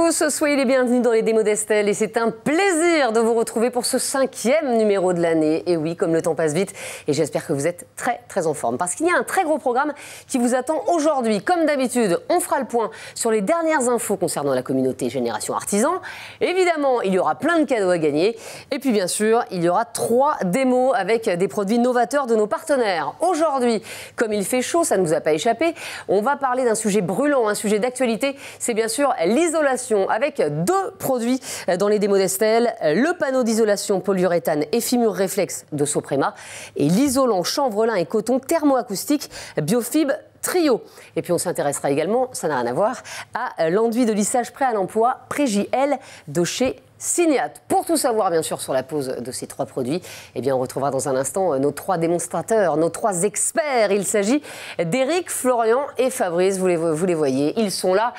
tous, soyez les bienvenus dans les démos d'Estelle et c'est un plaisir de vous retrouver pour ce 5e numéro de l'année. Et oui, comme le temps passe vite et j'espère que vous êtes très en forme parce qu'il y a un très gros programme qui vous attend aujourd'hui. Comme d'habitude, on fera le point sur les dernières infos concernant la communauté Génération Artisan. Évidemment, il y aura plein de cadeaux à gagner et puis bien sûr, il y aura 3 démos avec des produits novateurs de nos partenaires. Aujourd'hui, comme il fait chaud, ça ne nous a pas échappé, on va parler d'un sujet brûlant, un sujet d'actualité, c'est bien sûr l'isolation, avec 2 produits dans les démos d'Estelle, le panneau d'isolation polyuréthane Effimur Reflex de Soprema et l'isolant chanvrelin et coton thermoacoustique Biofib Trio. Et puis on s'intéressera également, ça n'a rien à voir, à l'enduit de lissage prêt à l'emploi Pré-JL de chez Signat. Pour tout savoir, bien sûr, sur la pose de ces 3 produits, eh bien, on retrouvera dans un instant nos 3 démonstrateurs, nos 3 experts. Il s'agit d'Éric, Florian et Fabrice. Vous les voyez, ils sont là,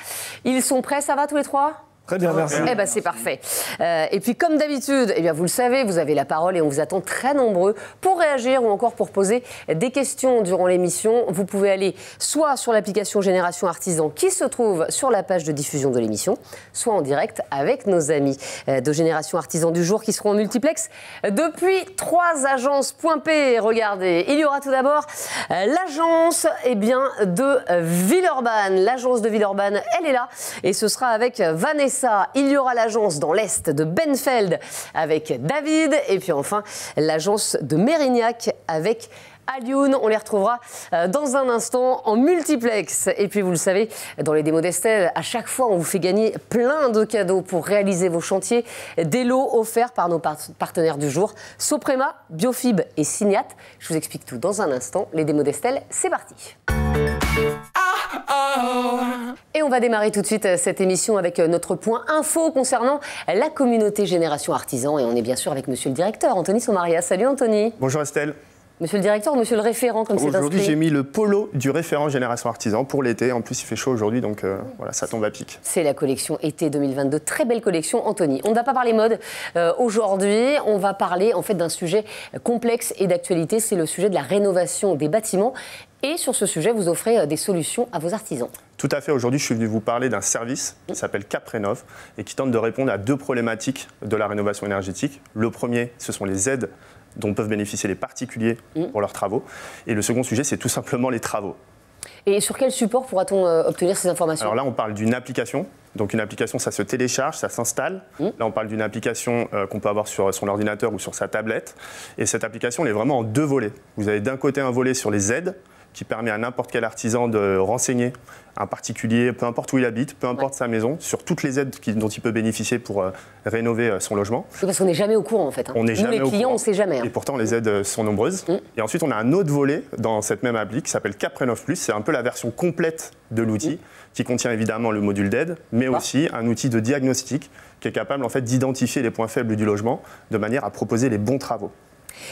ils sont prêts. Ça va tous les 3 ? Très bien, merci. Eh ben, c'est parfait. Et puis, comme d'habitude, eh bien, vous le savez, vous avez la parole et on vous attend très nombreux pour réagir ou encore pour poser des questions durant l'émission. Vous pouvez aller soit sur l'application Génération Artisan qui se trouve sur la page de diffusion de l'émission, soit en direct avec nos amis de Génération Artisan du jour qui seront en multiplex depuis 3 agences Point P. Regardez, il y aura tout d'abord l'agence de Villeurbanne. L'agence de Villeurbanne, elle est là et ce sera avec Vanessa. Il y aura l'agence dans l'Est de Benfeld avec David. Et puis enfin, l'agence de Mérignac avec Alioune. On les retrouvera dans un instant en multiplex. Et puis vous le savez, dans les démos d'Estelle, à chaque fois, on vous fait gagner plein de cadeaux pour réaliser vos chantiers. Des lots offerts par nos partenaires du jour, Soprema, Biofib et Signat. Je vous explique tout dans un instant. Les démos d'Estelle, c'est parti. Et on va démarrer tout de suite cette émission avec notre point info concernant la communauté Génération Artisan. Et on est bien sûr avec monsieur le directeur, Anthony Sommaria. Salut Anthony. Bonjour Estelle. Monsieur le directeur ou monsieur le référent, comme c'est inscrit? Aujourd'hui, j'ai mis le polo du référent Génération Artisan pour l'été. En plus, il fait chaud aujourd'hui, donc voilà, ça tombe à pic. C'est la collection été 2022. Très belle collection, Anthony. On ne va pas parler mode aujourd'hui. On va parler en fait d'un sujet complexe et d'actualité. C'est le sujet de la rénovation des bâtiments. Et sur ce sujet, vous offrez des solutions à vos artisans. Tout à fait. Aujourd'hui, je suis venu vous parler d'un service qui s'appelle CapRénov et qui tente de répondre à 2 problématiques de la rénovation énergétique. Le premier, ce sont les aides dont peuvent bénéficier les particuliers pour leurs travaux. Et le second sujet, c'est tout simplement les travaux. Et sur quel support pourra-t-on obtenir ces informations? Alors là, on parle d'une application. Donc une application, ça se télécharge, ça s'installe. Là, on parle d'une application qu'on peut avoir sur son ordinateur ou sur sa tablette. Et cette application, elle est vraiment en 2 volets. Vous avez d'un côté un volet sur les aides, qui permet à n'importe quel artisan de renseigner un particulier, peu importe où il habite, peu importe sa maison, sur toutes les aides dont il peut bénéficier pour rénover son logement. Oui, parce qu'on n'est jamais au courant en fait. On n'est jamais Nous, les clients, on ne sait jamais. Et pourtant, les aides sont nombreuses. Et ensuite, on a un autre volet dans cette même appli qui s'appelle CapRénov+. C'est un peu la version complète de l'outil qui contient évidemment le module d'aide, mais aussi un outil de diagnostic qui est capable en fait d'identifier les points faibles du logement de manière à proposer les bons travaux.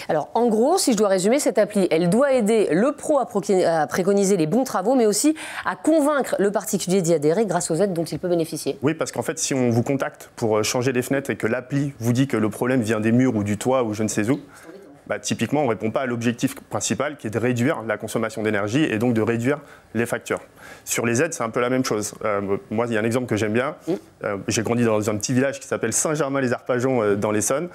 Alors, en gros, si je dois résumer, cette appli, elle doit aider le pro à préconiser les bons travaux, mais aussi à convaincre le particulier d'y adhérer grâce aux aides dont il peut bénéficier. Oui, parce qu'en fait, si on vous contacte pour changer les fenêtres et que l'appli vous dit que le problème vient des murs ou du toit ou je ne sais où, typiquement, on ne répond pas à l'objectif principal qui est de réduire la consommation d'énergie et donc de réduire les factures. Sur les aides, c'est un peu la même chose. Moi, il y a un exemple que j'aime bien. J'ai grandi dans un petit village qui s'appelle Saint-Germain-les-Arpajons dans l'Essonne.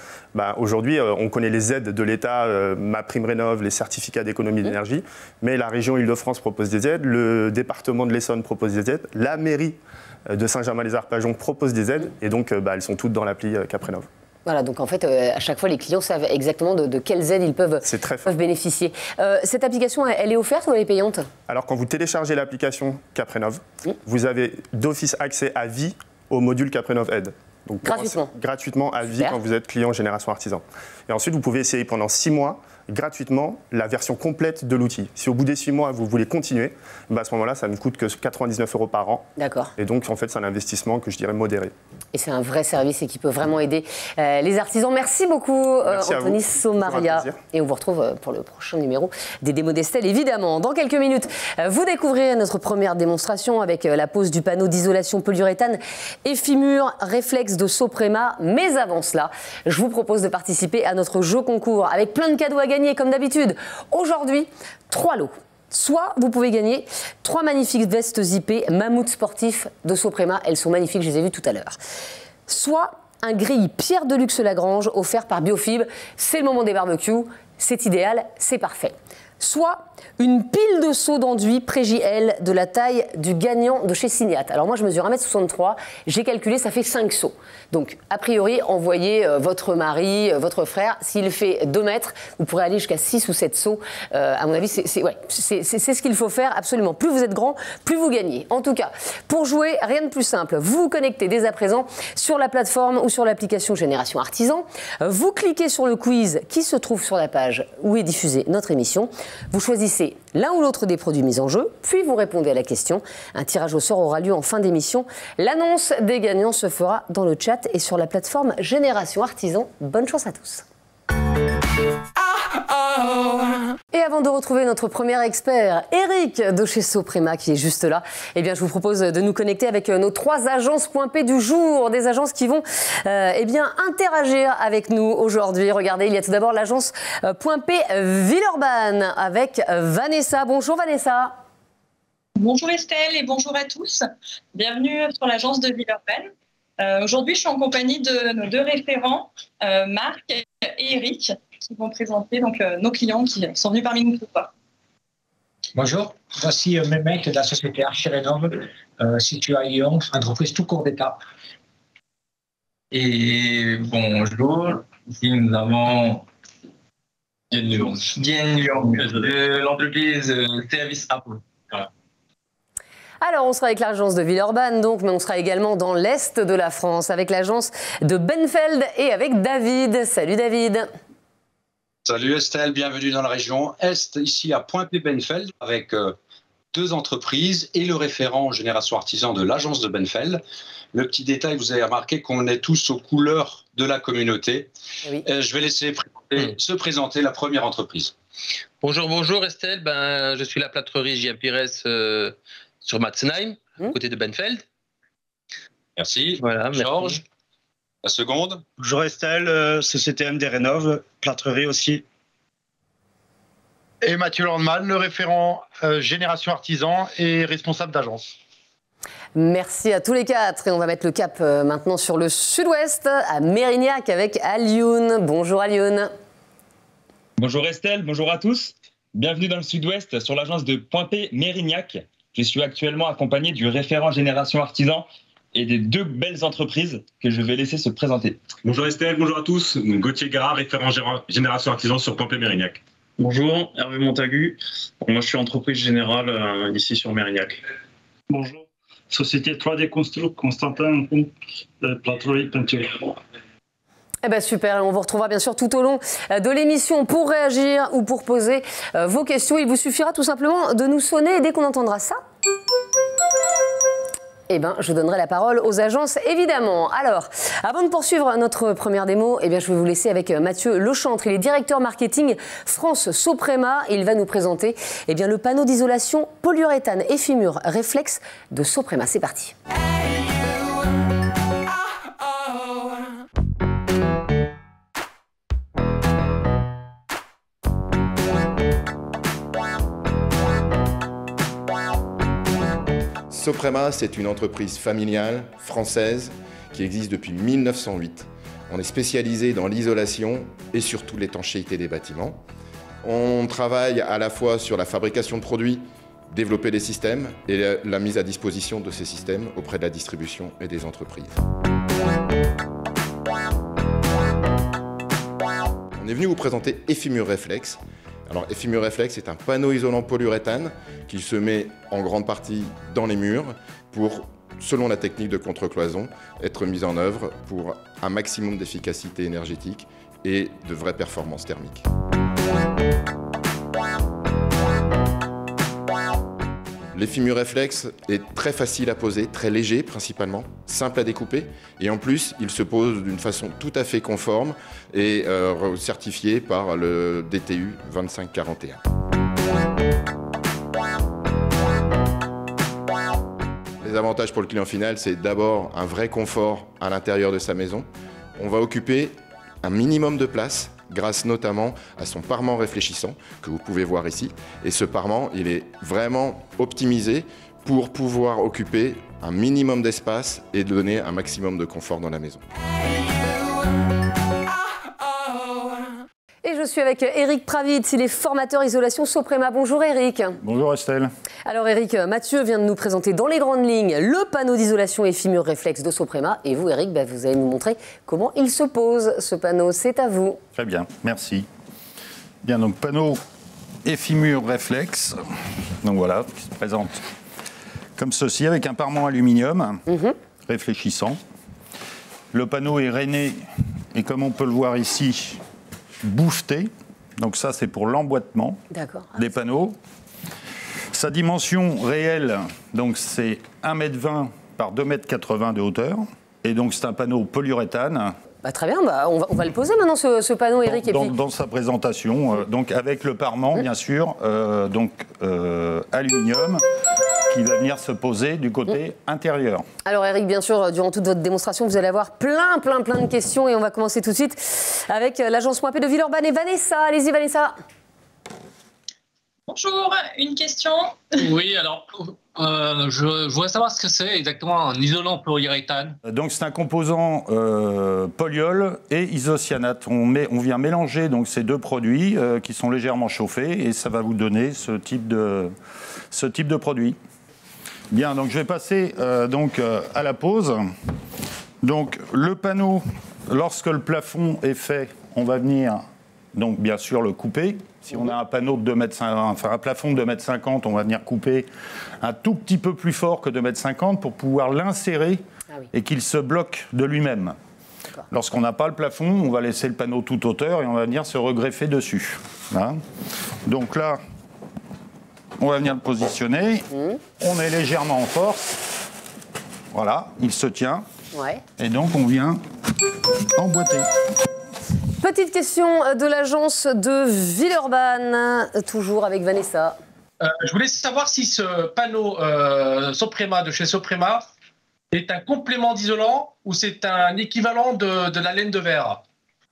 Aujourd'hui, on connaît les aides de l'État, MaPrimeRénov', les certificats d'économie d'énergie. Mais la région Île-de-France propose des aides, le département de l'Essonne propose des aides, la mairie de Saint-Germain-les-Arpajons propose des aides. Et donc, elles sont toutes dans l'appli CapRénov'. Voilà, donc en fait, à chaque fois, les clients savent exactement de quelles aides ils peuvent bénéficier. Cette application, elle est offerte ou elle est payante? Alors, quand vous téléchargez l'application CapRénov', vous avez d'office accès à vie au module CapRénov' Aide. Donc, gratuitement à vie quand vous êtes client Génération Artisan. Et ensuite, vous pouvez essayer pendant 6 mois gratuitement la version complète de l'outil. Si au bout des 6 mois, vous voulez continuer, à ce moment-là, ça ne coûte que 99 € par an. D'accord. Et donc, en fait, c'est un investissement que je dirais modéré. Et c'est un vrai service et qui peut vraiment aider les artisans. Merci beaucoup, Anthony Sommaria. Et on vous retrouve pour le prochain numéro des démos d'Estelle, évidemment. Dans quelques minutes, vous découvrirez notre première démonstration avec la pose du panneau d'isolation polyuréthane Effimur Reflex de Soprema. Mais avant cela, je vous propose de participer à notre jeu concours avec plein de cadeaux à gagner, comme d'habitude. Aujourd'hui, 3 lots. Soit vous pouvez gagner 3 magnifiques vestes zippées Mammouth sportif de Soprema. Elles sont magnifiques, je les ai vues tout à l'heure. Soit un grill Pierre de Luxe Lagrange offert par Biofib. C'est le moment des barbecues, c'est idéal, c'est parfait. Soit une pile de seaux d'enduit Pré-JL de la taille du gagnant de chez Signat. Alors moi je mesure 1m63, j'ai calculé, ça fait 5 seaux. Donc a priori, envoyez votre mari, votre frère. S'il fait 2 mètres, vous pourrez aller jusqu'à 6 ou 7 seaux. À mon avis, c'est ce qu'il faut faire absolument. Plus vous êtes grand, plus vous gagnez. En tout cas, pour jouer, rien de plus simple. Vous vous connectez dès à présent sur la plateforme ou sur l'application Génération Artisan. Vous cliquez sur le quiz qui se trouve sur la page où est diffusée notre émission. Vous choisissez l'un ou l'autre des produits mis en jeu, puis vous répondez à la question. Un tirage au sort aura lieu en fin d'émission. L'annonce des gagnants se fera dans le chat et sur la plateforme Génération Artisan. Bonne chance à tous. Et avant de retrouver notre premier expert, Eric de chez Soprema, qui est juste là, eh bien, je vous propose de nous connecter avec nos 3 agences Point P du jour, des agences qui vont eh bien, interagir avec nous aujourd'hui. Regardez, il y a tout d'abord l'agence Point P Villeurbanne avec Vanessa. Bonjour Vanessa. Bonjour Estelle et bonjour à tous. Bienvenue sur l'agence de Villeurbanne. Aujourd'hui, je suis en compagnie de nos 2 référents, Marc et Eric, qui vont présenter donc, nos clients qui sont venus parmi nous ce soir. Bonjour, voici Mehmet de la société Archirénov, située à Lyon, entreprise tout court d'État. Et bonjour, ici nous avons Dien Lyon de l'entreprise Service Apple. Voilà. Alors, on sera avec l'agence de Villeurbanne, donc, mais on sera également dans l'Est de la France, avec l'agence de Benfeld et avec David. Salut David. Salut Estelle, bienvenue dans la région Est, ici à Point P Benfeld, avec 2 entreprises et le référent Génération Artisan de l'agence de Benfeld. Le petit détail, vous avez remarqué qu'on est tous aux couleurs de la communauté. Oui. Je vais laisser se présenter la première entreprise. Bonjour Estelle, je suis la plâtrerie JM Pires sur Matzenheim, côté de Benfeld. Merci. Voilà, merci. Georges, la seconde. Bonjour Estelle, société MD Rénov, plâtrerie aussi. Et Mathieu Landman, le référent Génération Artisan et responsable d'agence. Merci à tous les 4 et on va mettre le cap maintenant sur le sud-ouest, à Mérignac avec Alioune. Bonjour Alioune. Bonjour Estelle, bonjour à tous. Bienvenue dans le sud-ouest sur l'agence de Point P Mérignac. Je suis actuellement accompagné du référent Génération Artisan et des 2 belles entreprises que je vais laisser se présenter. Bonjour Estelle, bonjour à tous. Gauthier Garat, référent Génération Artisan sur Point P Mérignac. Bonjour, Hervé Montagu. Moi, je suis entreprise générale ici sur Mérignac. Bonjour, société 3D Construct, Constantin, plâtrerie, peinture. Eh ben super, on vous retrouvera bien sûr tout au long de l'émission pour réagir ou pour poser vos questions. Il vous suffira tout simplement de nous sonner et dès qu'on entendra ça, eh ben, je donnerai la parole aux agences, évidemment. Alors, avant de poursuivre notre première démo, eh bien, je vais vous laisser avec Mathieu Lechantre. Il est directeur marketing France Soprema. Il va nous présenter eh bien, le panneau d'isolation polyuréthane Effimur Reflex de Soprema. C'est parti. Soprema, c'est une entreprise familiale française qui existe depuis 1908. On est spécialisé dans l'isolation et surtout l'étanchéité des bâtiments. On travaille à la fois sur la fabrication de produits, développer des systèmes et la mise à disposition de ces systèmes auprès de la distribution et des entreprises. On est venu vous présenter Effimur Reflex. Alors, Effimur Reflex est un panneau isolant polyuréthane qui se met en grande partie dans les murs pour, selon la technique de contre-cloison, être mis en œuvre pour un maximum d'efficacité énergétique et de vraies performances thermiques. L'Effimur Reflex est très facile à poser, très léger principalement, simple à découper et en plus il se pose d'une façon tout à fait conforme et certifiée par le DTU 2541. Les avantages pour le client final, c'est d'abord un vrai confort à l'intérieur de sa maison. On va occuper un minimum de place, grâce notamment à son parement réfléchissant que vous pouvez voir ici. Et ce parement, il est vraiment optimisé pour pouvoir occuper un minimum d'espace et donner un maximum de confort dans la maison. Et je suis avec Eric Pravitz, il est formateur isolation Soprema. Bonjour Eric. Bonjour Estelle. Alors Eric, Mathieu vient de nous présenter dans les grandes lignes le panneau d'isolation Effimur Reflex de Soprema. Et vous Eric, vous allez nous montrer comment il se pose ce panneau. C'est à vous. Très bien, merci. Bien, donc panneau Effimur Reflex. Donc voilà, qui se présente comme ceci avec un parement aluminium réfléchissant. Le panneau est rainé et comme on peut le voir ici, bouffeté. Donc ça, c'est pour l'emboîtement des panneaux. Sa dimension réelle, donc c'est 1,20 m par 2,80 m de hauteur. Et donc c'est un panneau polyuréthane. Très bien, on va le poser maintenant ce panneau, Eric. Dans sa présentation, donc avec le parement, bien sûr, aluminium, qui va venir se poser du côté intérieur. Alors Eric, bien sûr, durant toute votre démonstration, vous allez avoir plein de questions et on va commencer tout de suite avec l'agence Point P de Villeurbanne et Vanessa. Allez-y Vanessa. Bonjour, une question. Oui, alors je voudrais savoir ce que c'est exactement un isolant polyuréthane. Donc c'est un composant polyol et isocyanate. On vient mélanger donc ces deux produits qui sont légèrement chauffés et ça va vous donner ce type de produit. Bien, donc je vais passer à la pose. Donc le panneau, lorsque le plafond est fait, on va venir donc bien sûr le couper. Si on a un panneau de 2,50 m, enfin un plafond de 2,50 m, on va venir couper un tout petit peu plus fort que 2,50 m pour pouvoir l'insérer et qu'il se bloque de lui-même. Lorsqu'on n'a pas le plafond, on va laisser le panneau toute hauteur et on va venir se regreffer dessus. Voilà. Donc là, on va venir le positionner. On est légèrement en force. Voilà, il se tient. Et donc on vient emboîter. Petite question de l'agence de Villeurbanne, toujours avec Vanessa. Je voulais savoir si ce panneau Soprema de chez Soprema est un complément d'isolant ou c'est un équivalent de la laine de verre.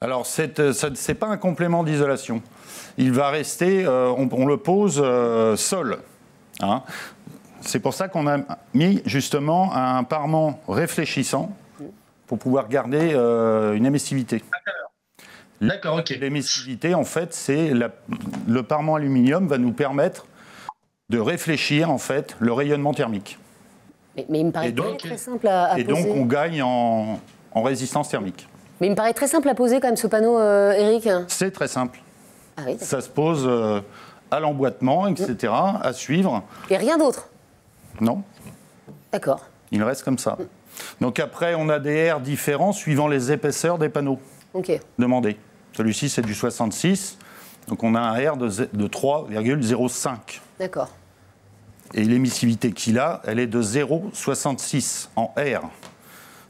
Alors, c'est pas un complément d'isolation. Il va rester, on le pose sol. Hein. C'est pour ça qu'on a mis justement un parement réfléchissant pour pouvoir garder une émissivité. D'accord, ok. L'émissivité, en fait, c'est le parement aluminium va nous permettre de réfléchir, en fait, le rayonnement thermique. Mais il me paraît très simple à poser. Et donc, on gagne en résistance thermique. Mais il me paraît très simple à poser, quand même, ce panneau, Eric. C'est très simple. Ah oui, ça se pose à l'emboîtement, etc., à suivre. Et rien d'autre? Non. D'accord. Il reste comme ça. Donc après, on a des R différents suivant les épaisseurs des panneaux demandés. Celui-ci, c'est du 66. Donc on a un R de 3,05. D'accord. Et l'émissivité qu'il a, elle est de 0,66 en R.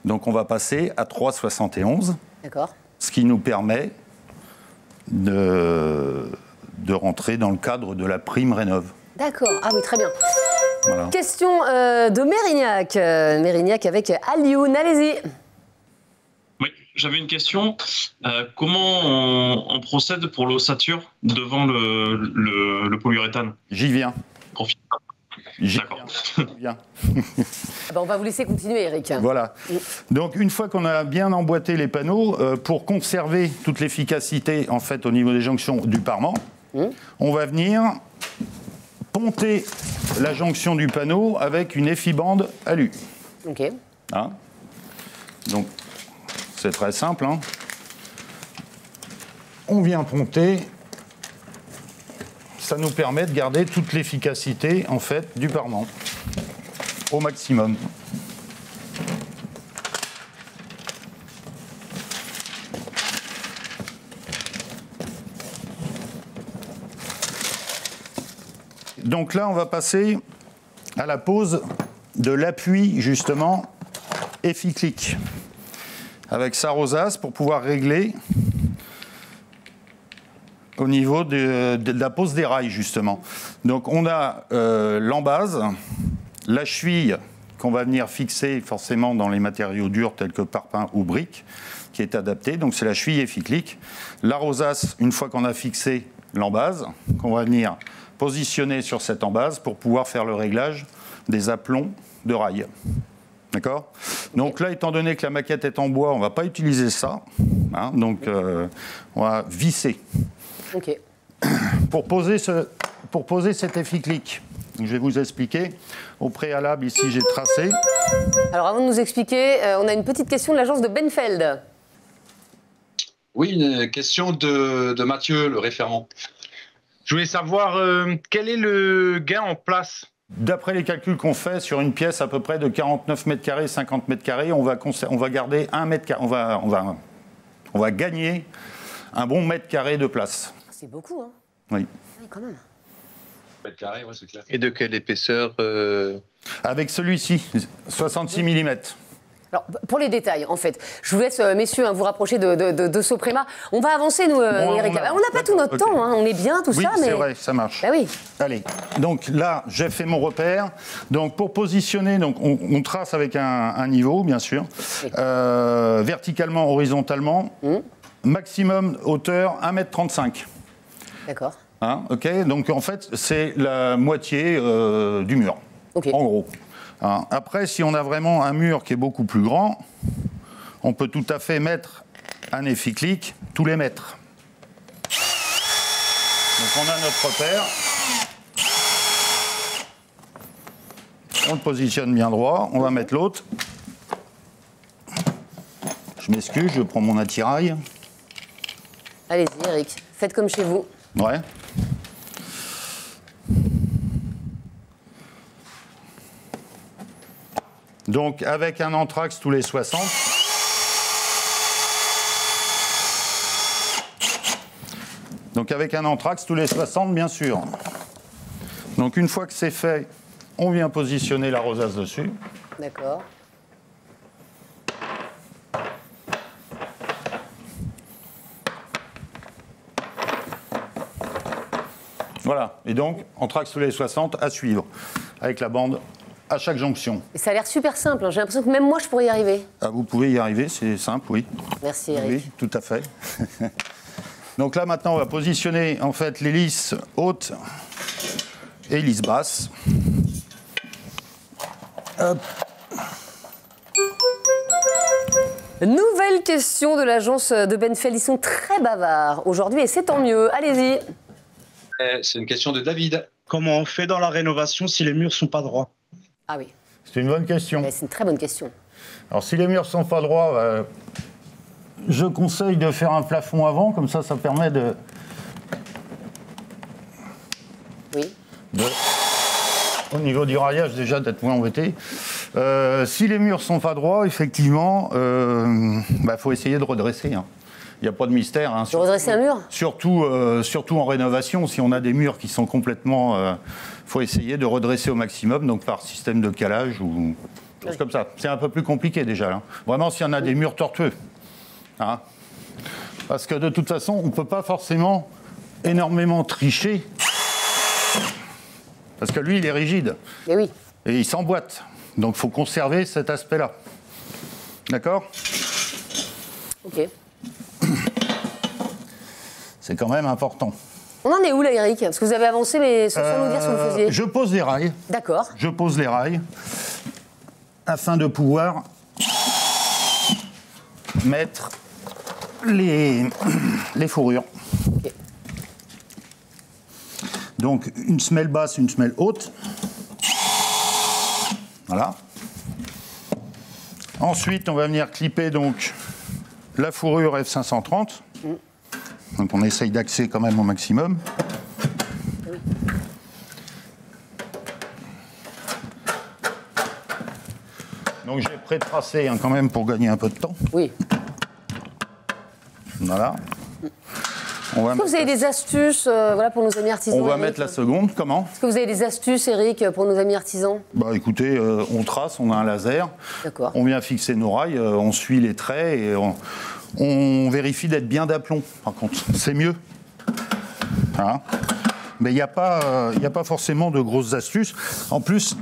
Donc on va passer à 3,71. D'accord. Ce qui nous permet de rentrer dans le cadre de la prime Rénov'. D'accord. Ah oui, très bien. Voilà. Question de Mérignac. Mérignac avec Alioune. Allez-y. Oui, j'avais une question. Comment on procède pour l'ossature devant le polyuréthane? J'y viens. D'accord. On va vous laisser continuer, Eric. Voilà. Donc, une fois qu'on a bien emboîté les panneaux, pour conserver toute l'efficacité, en fait, au niveau des jonctions du parement, on va venir ponter la jonction du panneau avec une effibande alu. Ok. Hein? Donc, c'est très simple. Hein? On vient ponter. Ça nous permet de garder toute l'efficacité, en fait, du parement au maximum. Donc là, on va passer à la pose de l'appui, justement, EFICLIC, avec sa rosace pour pouvoir régler au niveau de la pose des rails, justement. Donc on a l'embase, la cheville qu'on va venir fixer forcément dans les matériaux durs tels que parpaing ou briques. qui est adaptée. Donc c'est la cheville efficlique. La rosace, une fois qu'on a fixé l'embase, qu'on va venir positionner sur cette embase pour pouvoir faire le réglage des aplombs de rail. D'accord ? Donc là, étant donné que la maquette est en bois, on ne va pas utiliser ça. Hein, donc on va visser. Ok. Pour poser cet efficlique, je vais vous expliquer. Au préalable, ici, j'ai tracé. Alors avant de nous expliquer, on a une petite question de l'agence de Benfeld. Oui, une question de Mathieu, le référent. Je voulais savoir quel est le gain en place. D'après les calculs qu'on fait sur une pièce à peu près de 49 mètres carrés, 50 mètres carrés, on va garder 1 mètre carré. On va gagner un bon mètre carré de place. C'est beaucoup, hein ? Oui. Oui, quand même. Mètre carré, ouais, c'est clair. Et de quelle épaisseur Avec celui-ci, 66 mm. Alors, pour les détails, en fait, je vous laisse, messieurs, vous rapprocher de Soprema. On va avancer, nous, Eric. On n'a pas tout notre temps, hein. On est bien, tout ça, mais... Oui, c'est vrai, ça marche. Bah oui. Allez, donc là, j'ai fait mon repère. Donc, pour positionner, donc, on trace avec un niveau, bien sûr, oui. Verticalement, horizontalement, maximum hauteur 1,35 m. D'accord. Hein, ok, donc en fait, c'est la moitié du mur, en gros. Hein, après, si on a vraiment un mur qui est beaucoup plus grand, on peut tout à fait mettre un efficlic tous les mètres. Donc on a notre repère. On le positionne bien droit. On va mettre l'autre. Je m'excuse, je prends mon attirail. Allez-y, Eric. Faites comme chez vous. Ouais. Donc, avec un anthrax tous les 60. Donc, avec un anthrax tous les 60, bien sûr. Donc, une fois que c'est fait, on vient positionner la rosace dessus. D'accord. Voilà. Et donc, anthrax tous les 60 à suivre, avec la bande à chaque jonction. Et ça a l'air super simple, hein. J'ai l'impression que même moi, je pourrais y arriver. Ah, vous pouvez y arriver, c'est simple, oui. Merci, Eric. Oui, tout à fait. Donc là, maintenant, on va positionner en fait l'hélice haute et l'hélice basse. Hop. Nouvelle question de l'agence de Benfeld. Ils sont très bavards aujourd'hui et c'est tant mieux. Allez-y. C'est une question de David. Comment on fait dans la rénovation si les murs ne sont pas droits? Ah oui. C'est une bonne question. C'est une très bonne question. Alors, si les murs ne sont pas droits, je conseille de faire un plafond avant, comme ça permet de... Oui. Au niveau du raillage, déjà, d'être moins embêté. Si les murs ne sont pas droits, effectivement, faut essayer de redresser. Hein. Il n'y a pas de mystère. Hein. Redresser un mur ? Surtout en rénovation, si on a des murs qui sont complètement... faut essayer de redresser au maximum, donc par système de calage ou chose comme ça. C'est un peu plus compliqué déjà. Hein. Vraiment, s'il y en a des murs tortueux. Hein. Parce que de toute façon, on ne peut pas forcément énormément tricher. Parce que lui, il est rigide. Et oui. Et il s'emboîte. Donc, il faut conserver cet aspect-là. D'accord ? Ok. C'est quand même important. On en est où là, Eric? Parce que vous avez avancé, mais sans nous dire ce que vous faisiez. Je pose les rails. D'accord. Je pose les rails afin de pouvoir mettre les fourrures. Okay. Donc une semelle basse, une semelle haute. Voilà. Ensuite, on va venir clipper donc la fourrure F530. Donc on essaye d'axer quand même au maximum. Oui. Donc j'ai pré-tracé hein, quand même pour gagner un peu de temps. Oui. Voilà. Est-ce que vous avez des astuces pour nos amis artisans? On va mettre la seconde, comment? Est-ce que vous avez des astuces, Eric, pour nos amis artisans? Bah écoutez, on trace, on a un laser. D'accord. On vient fixer nos rails, on suit les traits et on vérifie d'être bien d'aplomb, par contre. C'est mieux. Hein? Mais il n'y a pas forcément de grosses astuces. En plus,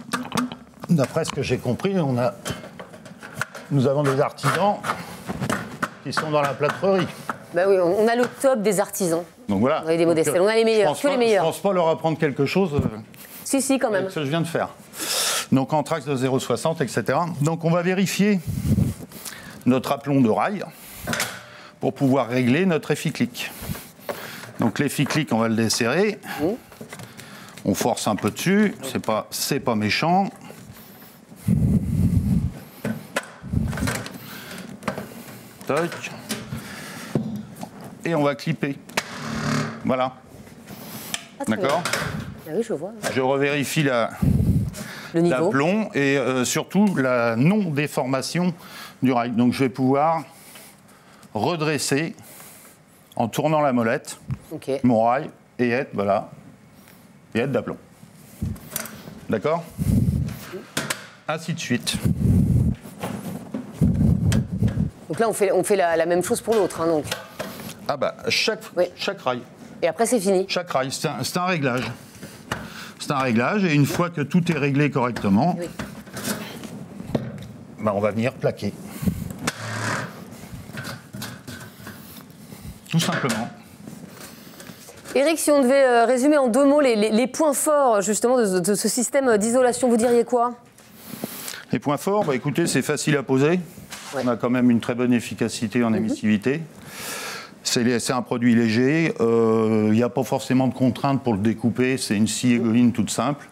d'après ce que j'ai compris, nous avons des artisans qui sont dans la plâtrerie. Bah oui, on a le top des artisans. Donc voilà. On a des démos d'Estelle, on a les meilleurs, que les meilleurs. Je pense pas leur apprendre quelque chose. Si, quand même. Que je viens de faire. Donc anthrax de 0,60, etc. Donc on va vérifier notre aplomb de rail pour pouvoir régler notre efficlic. Donc l'efficlic, on va le desserrer. On force un peu dessus, c'est pas méchant. Toc. Et on va clipper. Voilà. D'accord ? Ah oui, je vois. Je revérifie l'aplomb et surtout la non-déformation du rail. Donc je vais pouvoir redresser en tournant la molette mon rail et être, voilà, et être d'aplomb. D'accord ? Ainsi de suite. Donc là, on fait la même chose pour l'autre. Hein, donc. Ah bah, chaque rail. Et après, c'est fini. Chaque rail, c'est un réglage. C'est un réglage, et une fois que tout est réglé correctement, bah on va venir plaquer. Tout simplement. Éric, si on devait résumer en 2 mots les points forts justement de ce système d'isolation, vous diriez quoi? Les points forts, bah écoutez, c'est facile à poser. On a quand même une très bonne efficacité en émissivité. C'est un produit léger. Il n'y a pas forcément de contraintes pour le découper. C'est une scie égoïne toute simple.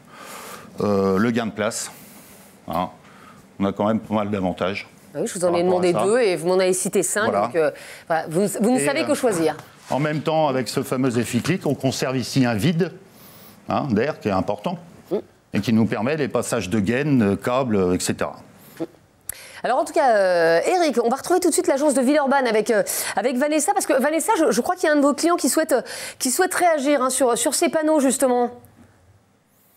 Le gain de place. Hein. On a quand même pas mal d'avantages. Oui, je vous en ai demandé 2 et vous m'en avez cité 5. Voilà. Donc, voilà, vous ne savez que choisir. En même temps, avec ce fameux efficlic, on conserve ici un vide d'air qui est important et qui nous permet les passages de gaines, câbles, etc. Alors en tout cas, Éric, on va retrouver tout de suite l'agence de Villeurbanne avec Vanessa, parce que Vanessa, je crois qu'il y a un de vos clients qui souhaite réagir sur ces panneaux, justement.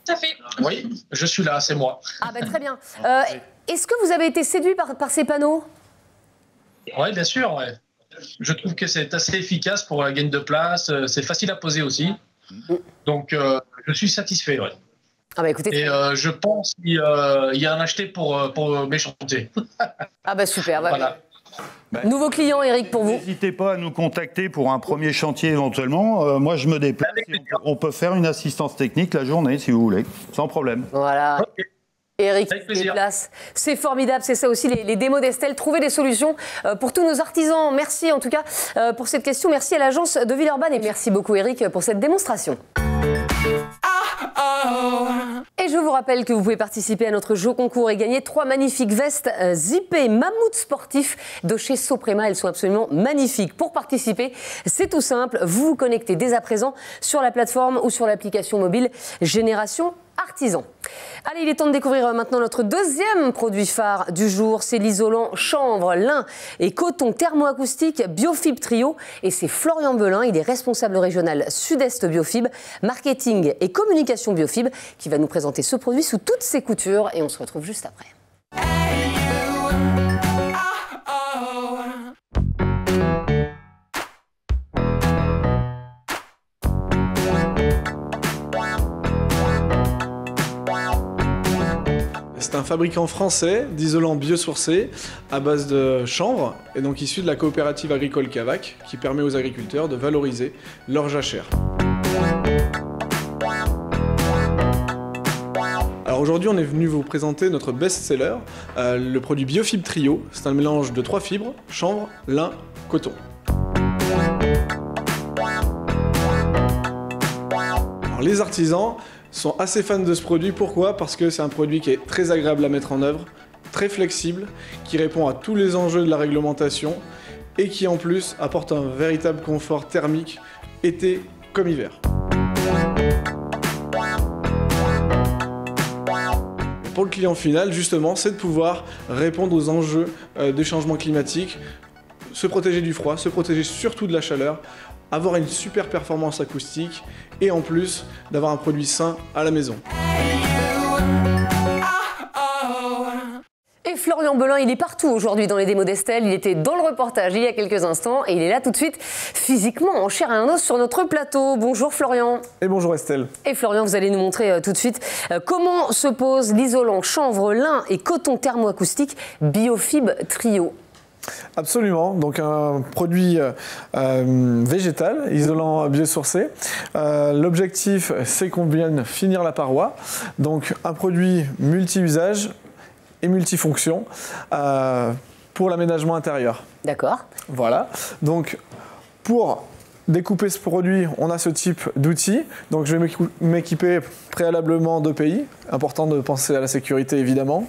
Tout à fait. Oui, je suis là, c'est moi. Ah ben très bien. Est-ce que vous avez été séduit par ces panneaux? Oui, bien sûr. Ouais. Je trouve que c'est assez efficace pour la gaine de place. C'est facile à poser aussi. Donc, je suis satisfait. Ouais. Ah bah écoutez, et je pense qu'il y a un acheté pour mes chantiers. Ah bah super. Voilà. Nouveau client, Éric, pour vous. N'hésitez pas à nous contacter pour un premier chantier éventuellement. Moi, je me déplace. On peut faire une assistance technique la journée, si vous voulez, sans problème. Voilà. Okay. Éric se déplace. C'est formidable, c'est ça aussi, les démos d'Estelle. Trouver des solutions pour tous nos artisans. Merci en tout cas pour cette question. Merci à l'agence de Villeurbanne et merci beaucoup, Éric, pour cette démonstration. Et je vous rappelle que vous pouvez participer à notre jeu concours et gagner 3 magnifiques vestes zippées Mammouth sportif de chez Soprema. Elles sont absolument magnifiques. Pour participer, c'est tout simple. Vous vous connectez dès à présent sur la plateforme ou sur l'application mobile Génération Artisan. Allez, il est temps de découvrir maintenant notre deuxième produit phare du jour. C'est l'isolant chanvre, lin et coton thermoacoustique Biofib Trio. Et c'est Florian Belin, il est responsable régional Sud-Est Biofib, marketing et communication Biofib, qui va nous présenter ce produit sous toutes ses coutures. Et on se retrouve juste après. C'est un fabricant français d'isolants biosourcés à base de chanvre et donc issu de la coopérative agricole Cavac qui permet aux agriculteurs de valoriser leur jachère. Alors aujourd'hui on est venu vous présenter notre best-seller, le produit Biofib Trio. C'est un mélange de 3 fibres, chanvre, lin, coton. Alors les artisans sont assez fans de ce produit. Pourquoi? Parce que c'est un produit qui est très agréable à mettre en œuvre, très flexible, qui répond à tous les enjeux de la réglementation et qui en plus apporte un véritable confort thermique, été comme hiver. Pour le client final, justement, c'est de pouvoir répondre aux enjeux des changements climatiques, se protéger du froid, se protéger surtout de la chaleur, avoir une super performance acoustique et en plus d'avoir un produit sain à la maison. Et Florian Belin, il est partout aujourd'hui dans les démos d'Estelle. Il était dans le reportage il y a quelques instants et il est là tout de suite physiquement en chair et en os sur notre plateau. Bonjour Florian. Et bonjour Estelle. Et Florian, vous allez nous montrer tout de suite comment se pose l'isolant chanvre, lin et coton thermoacoustique Biofib Trio. Absolument, donc un produit végétal, isolant biosourcé. L'objectif, c'est qu'on vienne finir la paroi. Donc un produit multi-usage et multifonction pour l'aménagement intérieur. D'accord. Voilà, donc pour découper ce produit, on a ce type d'outil. Donc je vais m'équiper préalablement d'EPI. Important de penser à la sécurité, évidemment.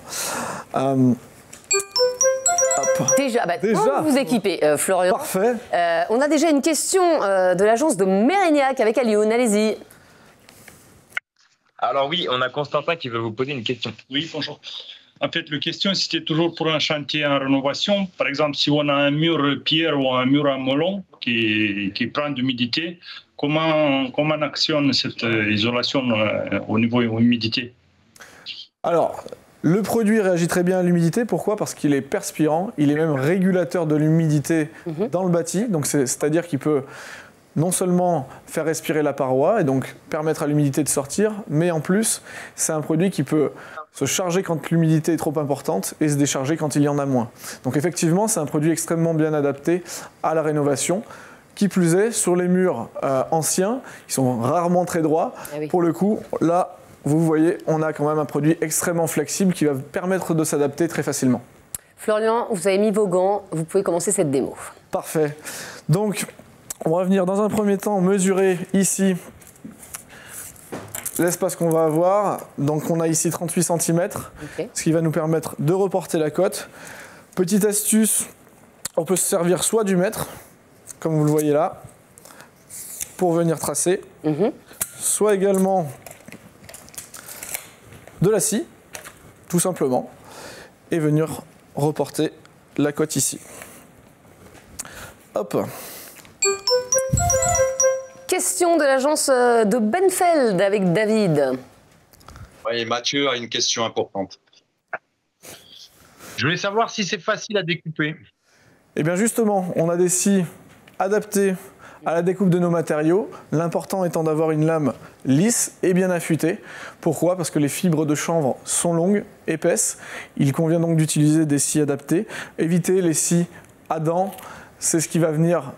Déjà, quand vous vous équipez, Florian. Parfait. On a déjà une question de l'agence de Mérignac avec Alioune. Allez-y. Alors oui, on a Constantin qui veut vous poser une question. Oui, bonjour. En fait, la question, c'était toujours pour un chantier en rénovation. Par exemple, si on a un mur pierre ou un mur en moellon qui prend de l'humidité, comment on actionne cette isolation au niveau de l'humidité? Alors, le produit réagit très bien à l'humidité. Pourquoi? Parce qu'il est perspirant. Il est même régulateur de l'humidité dans le bâti. Donc, c'est-à-dire qu'il peut non seulement faire respirer la paroi et donc permettre à l'humidité de sortir, mais en plus, c'est un produit qui peut se charger quand l'humidité est trop importante et se décharger quand il y en a moins. Donc effectivement, c'est un produit extrêmement bien adapté à la rénovation. Qui plus est, sur les murs anciens, ils sont rarement très droits. Ah oui. Pour le coup, là, vous voyez, on a quand même un produit extrêmement flexible qui va permettre de s'adapter très facilement. Florian, vous avez mis vos gants, vous pouvez commencer cette démo. Parfait. Donc, on va venir dans un premier temps mesurer ici l'espace qu'on va avoir. Donc on a ici 38 cm, ce qui va nous permettre de reporter la cote. Petite astuce, on peut se servir soit du mètre, comme vous le voyez là, pour venir tracer, soit également de la scie, tout simplement, et venir reporter la cote ici. Hop. Question de l'agence de Benfeld avec David. Oui, Mathieu a une question importante. Je voulais savoir si c'est facile à découper. Eh bien justement, on a des scies adaptées à la découpe de nos matériaux. L'important étant d'avoir une lame lisse et bien affûtée. Pourquoi? Parce que les fibres de chanvre sont longues, épaisses. Il convient donc d'utiliser des scies adaptées. Éviter les scies à dents, c'est ce qui va venir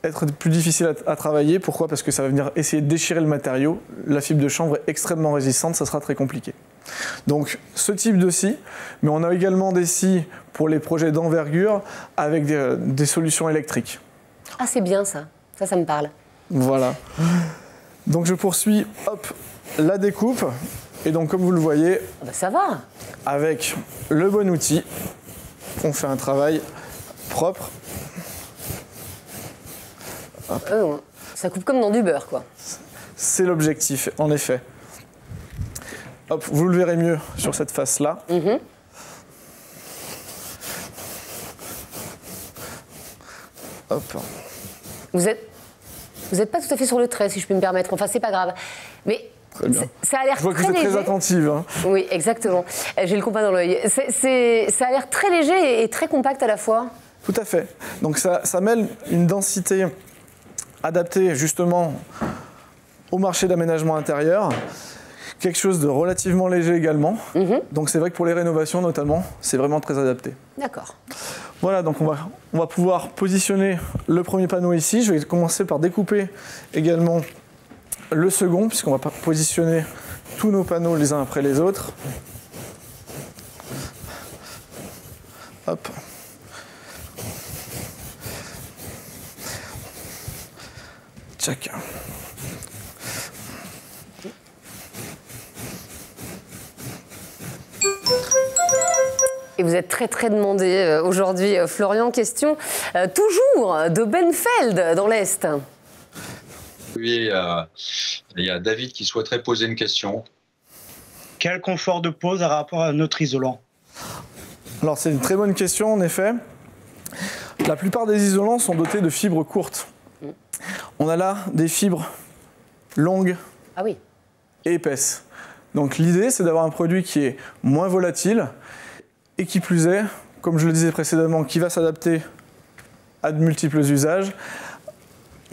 être plus difficile à travailler. Pourquoi? Parce que ça va venir essayer de déchirer le matériau. La fibre de chanvre est extrêmement résistante, ça sera très compliqué. Donc ce type de scie, mais on a également des scies pour les projets d'envergure avec des solutions électriques. Ah, c'est bien ça, ça me parle. Voilà. Donc je poursuis, hop, la découpe. Et donc comme vous le voyez, ça va. Avec le bon outil, on fait un travail propre. Ça coupe comme dans du beurre, quoi. C'est l'objectif, en effet. Hop, vous le verrez mieux sur cette face-là. Hop. Vous êtes pas tout à fait sur le trait, si je puis me permettre. Enfin, c'est pas grave. Mais ça a l'air très léger. Je vois que vous êtes très attentive. Hein. Oui, exactement. J'ai le compas dans l'œil. Ça a l'air très léger et très compact à la fois. Tout à fait. Donc ça mêle une densité adaptée justement au marché d'aménagement intérieur. Quelque chose de relativement léger également. Donc c'est vrai que pour les rénovations notamment, c'est vraiment très adapté. D'accord. Voilà, donc on va pouvoir positionner le premier panneau ici. Je vais commencer par découper également le second, puisqu'on va positionner tous nos panneaux les uns après les autres. Hop. Tchac. Et vous êtes très très demandé aujourd'hui, Florian. Question toujours de Benfeld dans l'Est. Oui, il y a David qui souhaiterait poser une question. Quel confort de pose par rapport à notre isolant? Alors c'est une très bonne question en effet. La plupart des isolants sont dotés de fibres courtes. On a là des fibres longues et épaisses. Donc l'idée c'est d'avoir un produit qui est moins volatile et qui plus est, comme je le disais précédemment, qui va s'adapter à de multiples usages.